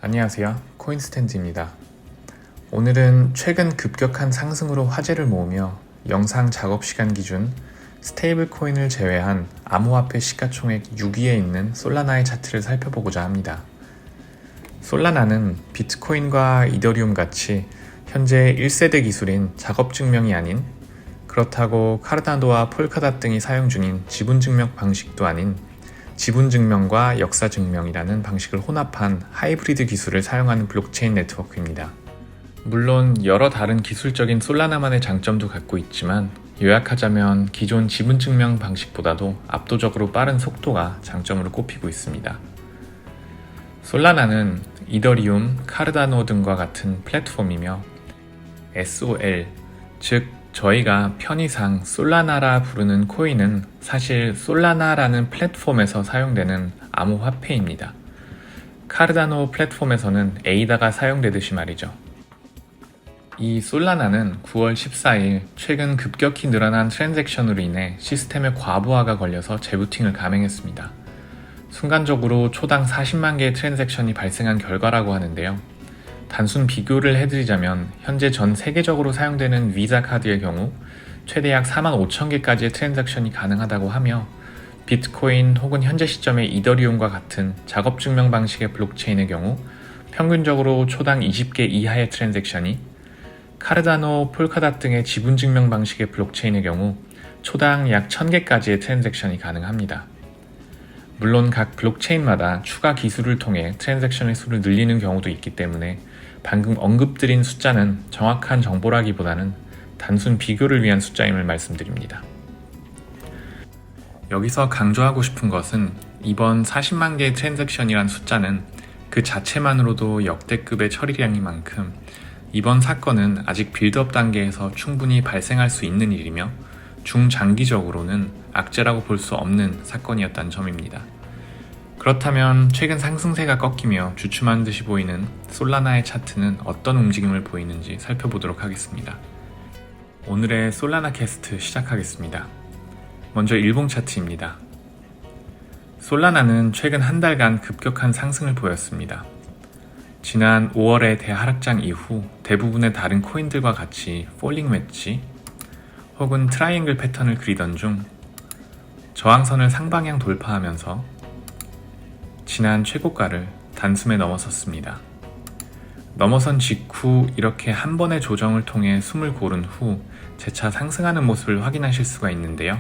안녕하세요. 코인스탠드입니다. 오늘은 최근 급격한 상승으로 화제를 모으며 영상 작업 시간 기준 스테이블 코인을 제외한 암호화폐 시가총액 6위에 있는 솔라나의 차트를 살펴보고자 합니다. 솔라나는 비트코인과 이더리움 같이 현재 1세대 기술인 작업 증명이 아닌, 그렇다고 카르다노와 폴카닷 등이 사용 중인 지분 증명 방식도 아닌 지분 증명과 역사 증명이라는 방식을 혼합한 하이브리드 기술을 사용하는 블록체인 네트워크입니다. 물론 여러 다른 기술적인 솔라나만의 장점도 갖고 있지만 요약하자면 기존 지분 증명 방식보다도 압도적으로 빠른 속도가 장점으로 꼽히고 있습니다. 솔라나는 이더리움, 카르다노 등과 같은 플랫폼이며 SOL, 즉 저희가 편의상 솔라나라 부르는 코인은 사실 솔라나라는 플랫폼에서 사용되는 암호화폐입니다. 카르다노 플랫폼에서는 에이다가 사용되듯이 말이죠. 이 솔라나는 9월 14일 최근 급격히 늘어난 트랜잭션으로 인해 시스템의 과부하가 걸려서 재부팅을 감행했습니다. 순간적으로 초당 40만 개의 트랜잭션이 발생한 결과라고 하는데요. 단순 비교를 해드리자면 현재 전 세계적으로 사용되는 비자 카드의 경우 최대 약 4만 5천 개까지의 트랜잭션이 가능하다고 하며 비트코인 혹은 현재 시점의 이더리움과 같은 작업 증명 방식의 블록체인의 경우 평균적으로 초당 20개 이하의 트랜잭션이, 카르다노, 폴카닷 등의 지분 증명 방식의 블록체인의 경우 초당 약 1000개까지의 트랜잭션이 가능합니다. 물론 각 블록체인마다 추가 기술을 통해 트랜잭션의 수를 늘리는 경우도 있기 때문에 방금 언급드린 숫자는 정확한 정보라기보다는 단순 비교를 위한 숫자임을 말씀드립니다. 여기서 강조하고 싶은 것은 이번 40만 개의 트랜잭션이란 숫자는 그 자체만으로도 역대급의 처리량인 만큼 이번 사건은 아직 빌드업 단계에서 충분히 발생할 수 있는 일이며 중장기적으로는 악재라고 볼 수 없는 사건이었다는 점입니다. 그렇다면 최근 상승세가 꺾이며 주춤한 듯이 보이는 솔라나의 차트는 어떤 움직임을 보이는지 살펴보도록 하겠습니다. 오늘의 솔라나 캐스트 시작하겠습니다. 먼저 일봉 차트입니다. 솔라나는 최근 한 달간 급격한 상승을 보였습니다. 지난 5월의 대하락장 이후 대부분의 다른 코인들과 같이 폴링 웨지 혹은 트라이앵글 패턴을 그리던 중 저항선을 상방향 돌파하면서 지난 최고가를 단숨에 넘어섰습니다. 넘어선 직후 이렇게 한 번의 조정을 통해 숨을 고른 후 재차 상승하는 모습을 확인하실 수가 있는데요.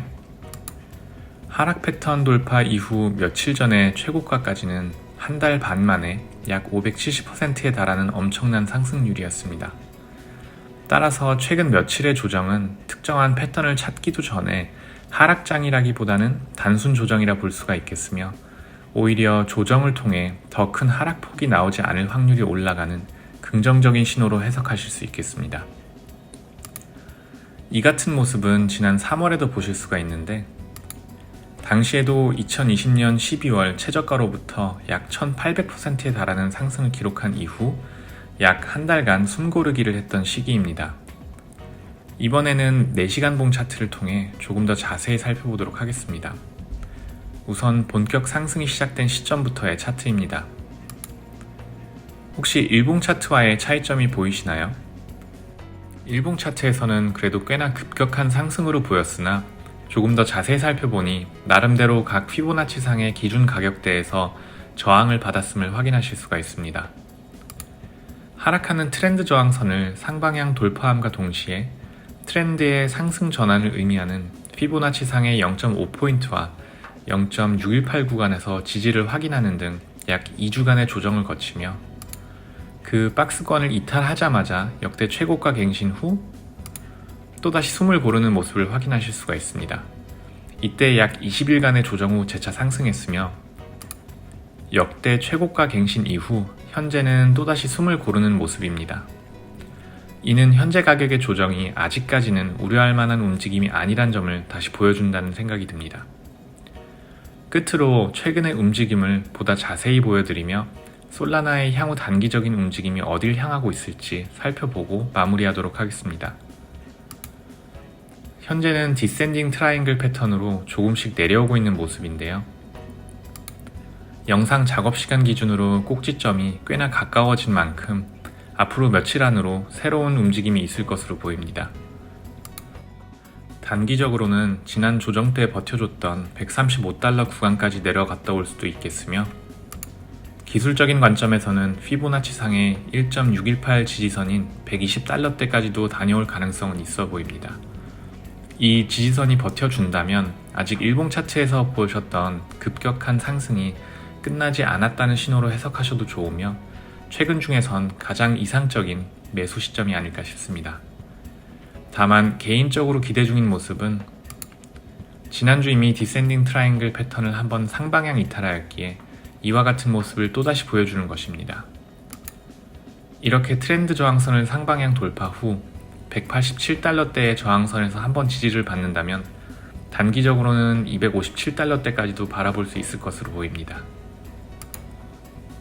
하락 패턴 돌파 이후 며칠 전에 최고가까지는 한 달 반 만에 약 570%에 달하는 엄청난 상승률이었습니다. 따라서 최근 며칠의 조정은 특정한 패턴을 찾기도 전에 하락장이라기보다는 단순 조정이라 볼 수가 있겠으며 오히려 조정을 통해 더 큰 하락폭이 나오지 않을 확률이 올라가는 긍정적인 신호로 해석하실 수 있겠습니다. 이 같은 모습은 지난 3월에도 보실 수가 있는데 당시에도 2020년 12월 최저가로부터 약 1800%에 달하는 상승을 기록한 이후 약 한 달간 숨고르기를 했던 시기입니다. 이번에는 4시간 봉 차트를 통해 조금 더 자세히 살펴보도록 하겠습니다. 우선 본격 상승이 시작된 시점부터의 차트입니다. 혹시 일봉 차트와의 차이점이 보이시나요? 일봉 차트에서는 그래도 꽤나 급격한 상승으로 보였으나 조금 더 자세히 살펴보니 나름대로 각 피보나치상의 기준 가격대에서 저항을 받았음을 확인하실 수가 있습니다. 하락하는 트렌드 저항선을 상방향 돌파함과 동시에 트렌드의 상승 전환을 의미하는 피보나치상의 0.5포인트와 0.618 구간에서 지지를 확인하는 등 약 2주간의 조정을 거치며 그 박스권을 이탈하자마자 역대 최고가 갱신 후 또다시 숨을 고르는 모습을 확인하실 수가 있습니다. 이때 약 20일간의 조정 후 재차 상승했으며 역대 최고가 갱신 이후 현재는 또다시 숨을 고르는 모습입니다. 이는 현재 가격의 조정이 아직까지는 우려할 만한 움직임이 아니란 점을 다시 보여준다는 생각이 듭니다. 끝으로 최근의 움직임을 보다 자세히 보여드리며 솔라나의 향후 단기적인 움직임이 어딜 향하고 있을지 살펴보고 마무리하도록 하겠습니다. 현재는 디센딩 트라이앵글 패턴으로 조금씩 내려오고 있는 모습인데요. 영상 작업 시간 기준으로 꼭지점이 꽤나 가까워진 만큼 앞으로 며칠 안으로 새로운 움직임이 있을 것으로 보입니다. 단기적으로는 지난 조정 때 버텨줬던 $135 구간까지 내려갔다 올 수도 있겠으며, 기술적인 관점에서는 피보나치상의 1.618 지지선인 $120대까지도 다녀올 가능성은 있어 보입니다. 이 지지선이 버텨준다면 아직 일봉 차트에서 보셨던 급격한 상승이 끝나지 않았다는 신호로 해석하셔도 좋으며, 최근 중에선 가장 이상적인 매수 시점이 아닐까 싶습니다. 다만 개인적으로 기대 중인 모습은 지난주 이미 디센딩 트라이앵글 패턴을 한번 상방향 이탈하였기에 이와 같은 모습을 또다시 보여주는 것입니다. 이렇게 트렌드 저항선을 상방향 돌파 후 $187대의 저항선에서 한번 지지를 받는다면 단기적으로는 $257대까지도 바라볼 수 있을 것으로 보입니다.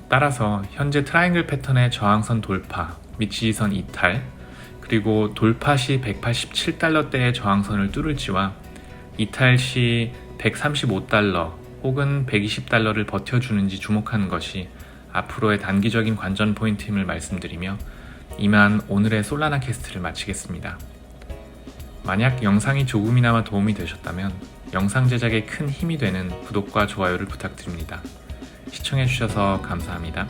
따라서 현재 트라이앵글 패턴의 저항선 돌파 및 지지선 이탈, 그리고 돌파 시 $187대의 저항선을 뚫을지와 이탈 시 $135 혹은 $120를 버텨주는지 주목하는 것이 앞으로의 단기적인 관전 포인트임을 말씀드리며, 이만 오늘의 솔라나 캐스트를 마치겠습니다. 만약 영상이 조금이나마 도움이 되셨다면 영상 제작에 큰 힘이 되는 구독과 좋아요를 부탁드립니다. 시청해주셔서 감사합니다.